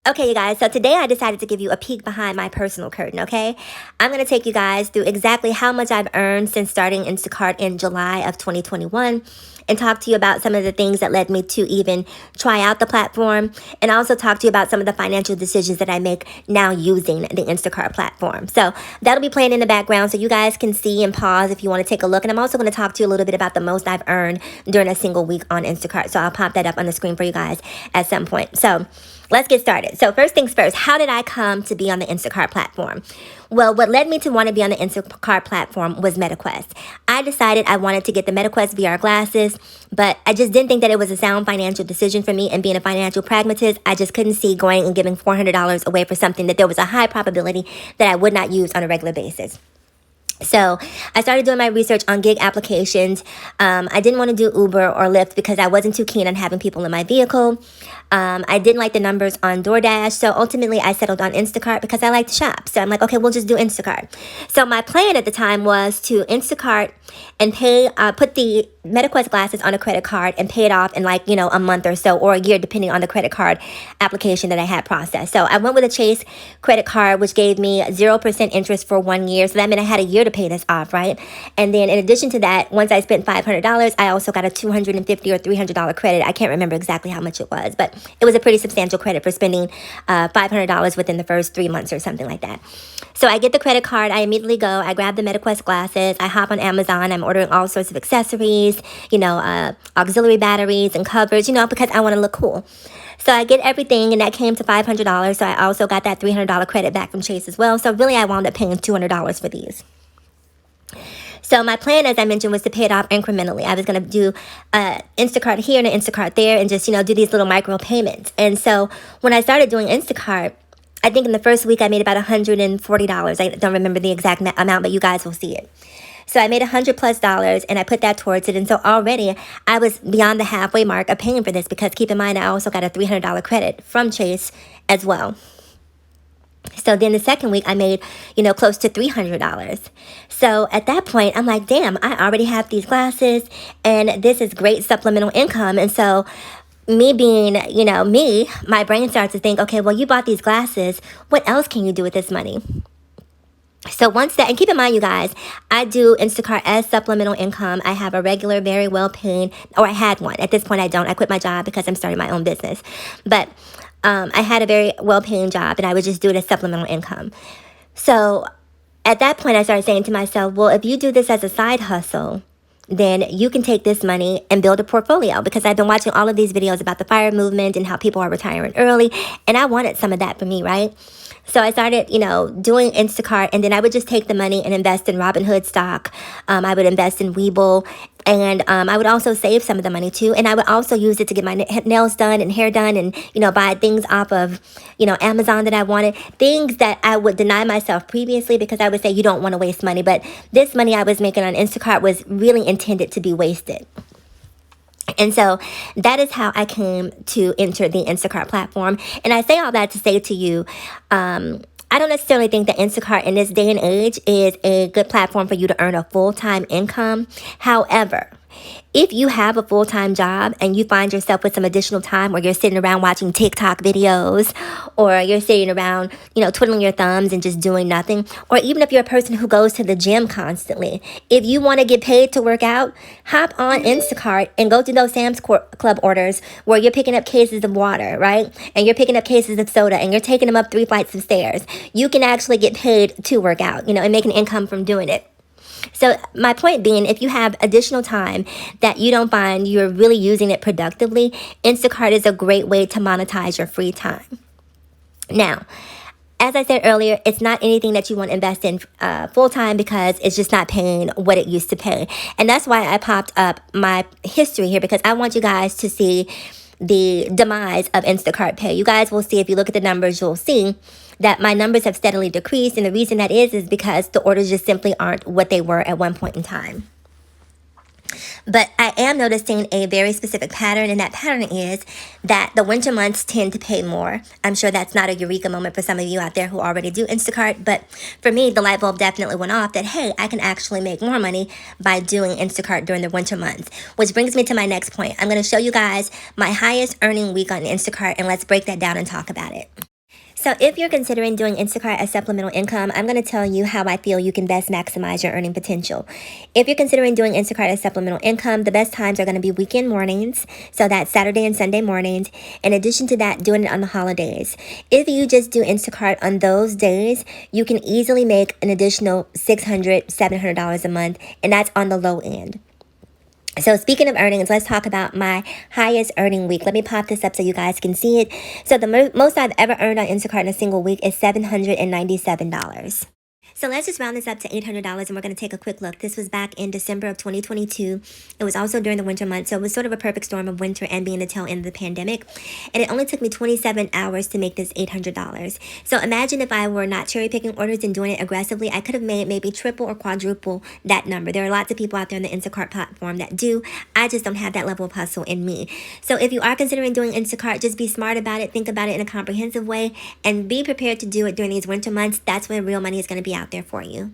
Okay, you guys, so today I decided to give you a peek behind my personal curtain, okay? I'm going to take you guys through exactly how much I've earned since starting Instacart in July of 2021 and talk to you about some of the things that led me to even try out the platform, and also talk to you about some of the financial decisions that I make now using the Instacart platform. So that'll be playing in the background so you guys can see and pause if you want to take a look. And I'm also going to talk to you a little bit about the most I've earned during a single week on Instacart. So I'll pop that up on the screen for you guys at some point. So let's get started. So first things first, how did I come to be on the Instacart platform? Well, what led me to want to be on the Instacart platform was MetaQuest. I decided I wanted to get the MetaQuest VR glasses, but I just didn't think that it was a sound financial decision for me. And being a financial pragmatist, I just couldn't see going and giving $400 away for something that there was a high probability that I would not use on a regular basis. So I started doing my research on gig applications. I didn't want to do Uber or Lyft because I wasn't too keen on having people in my vehicle. I didn't like the numbers on DoorDash. So ultimately I settled on Instacart because I like to shop. So I'm like, okay, we'll just do Instacart. So my plan at the time was to Instacart and put the MetaQuest glasses on a credit card and pay it off in a month or so, or a year, depending on the credit card application that I had processed. So I went with a Chase credit card, which gave me 0% interest for 1 year. So that meant I had a year to pay this off, right? And then in addition to that, once I spent $500, I also got a $250 or $300 credit. I can't remember exactly how much it was, but it was a pretty substantial credit for spending $500 within the first 3 months or something like that. So I get the credit card, I immediately go, I grab the MetaQuest glasses, I hop on Amazon, I'm ordering all sorts of accessories, auxiliary batteries and covers, because I want to look cool. So I get everything, and that came to $500. So I also got that $300 credit back from Chase as well. So really, I wound up paying $200 for these. So my plan, as I mentioned, was to pay it off incrementally. I was going to do Instacart here and an Instacart there and just, do these little micro payments. And so when I started doing Instacart, I think in the first week I made about $140. I don't remember the exact amount, but you guys will see it. So I made $100+ and I put that towards it. And so already I was beyond the halfway mark of paying for this, because keep in mind, I also got a $300 credit from Chase as well. So then the second week I made, close to $300. So at that point, I'm like, damn, I already have these glasses and this is great supplemental income. And so me being, my brain starts to think, okay, well, you bought these glasses. What else can you do with this money? So once that, and keep in mind, you guys, I do Instacart as supplemental income. I have a regular, very well paying, or I had one. At this point, I don't. I quit my job because I'm starting my own business. But I had a very well-paying job, and I would just do it as supplemental income. So at that point, I started saying to myself, well, if you do this as a side hustle, then you can take this money and build a portfolio, because I've been watching all of these videos about the FIRE movement and how people are retiring early, and I wanted some of that for me, right? So I started, doing Instacart, and then I would just take the money and invest in Robinhood stock. I would invest in Webull, and I would also save some of the money too. And I would also use it to get my nails done and hair done, and, buy things off of, Amazon that I wanted. Things that I would deny myself previously, because I would say you don't want to waste money. But this money I was making on Instacart was really intended to be wasted. And so that is how I came to enter the Instacart platform. And I say all that to say to you, I don't necessarily think that Instacart in this day and age is a good platform for you to earn a full-time income. However, if you have a full-time job and you find yourself with some additional time where you're sitting around watching TikTok videos, or you're sitting around, twiddling your thumbs and just doing nothing, or even if you're a person who goes to the gym constantly, if you want to get paid to work out, hop on Instacart and go to those Sam's Club orders where you're picking up cases of water, right? And you're picking up cases of soda and you're taking them up 3 flights of stairs. You can actually get paid to work out, and make an income from doing it. So my point being, if you have additional time that you don't find you're really using it productively, Instacart is a great way to monetize your free time. Now, as I said earlier, it's not anything that you want to invest in full-time, because it's just not paying what it used to pay. And that's why I popped up my history here, because I want you guys to see the demise of Instacart Pay. You guys will see, if you look at the numbers, you'll see that my numbers have steadily decreased. And the reason that is because the orders just simply aren't what they were at one point in time. But I am noticing a very specific pattern, and that pattern is that the winter months tend to pay more. I'm sure that's not a eureka moment for some of you out there who already do Instacart, but for me, the light bulb definitely went off that, hey, I can actually make more money by doing Instacart during the winter months. Which brings me to my next point. I'm going to show you guys my highest earning week on Instacart, and let's break that down and talk about it. So if you're considering doing Instacart as supplemental income, I'm going to tell you how I feel you can best maximize your earning potential. If you're considering doing Instacart as supplemental income, the best times are going to be weekend mornings. So that's Saturday and Sunday mornings. In addition to that, doing it on the holidays. If you just do Instacart on those days, you can easily make an additional $600, $700 a month, and that's on the low end. So speaking of earnings, let's talk about my highest earning week. Let me pop this up so you guys can see it. So the most I've ever earned on Instacart in a single week is $797. So let's just round this up to $800, and we're going to take a quick look. This was back in December of 2022. It was also during the winter months, so it was sort of a perfect storm of winter and being the tail end of the pandemic. And it only took me 27 hours to make this $800. So imagine if I were not cherry picking orders and doing it aggressively, I could have made maybe triple or quadruple that number. There are lots of people out there on the Instacart platform that do. I just don't have that level of hustle in me. So if you are considering doing Instacart, just be smart about it, think about it in a comprehensive way, and be prepared to do it during these winter months. That's when real money is going to be out there for you.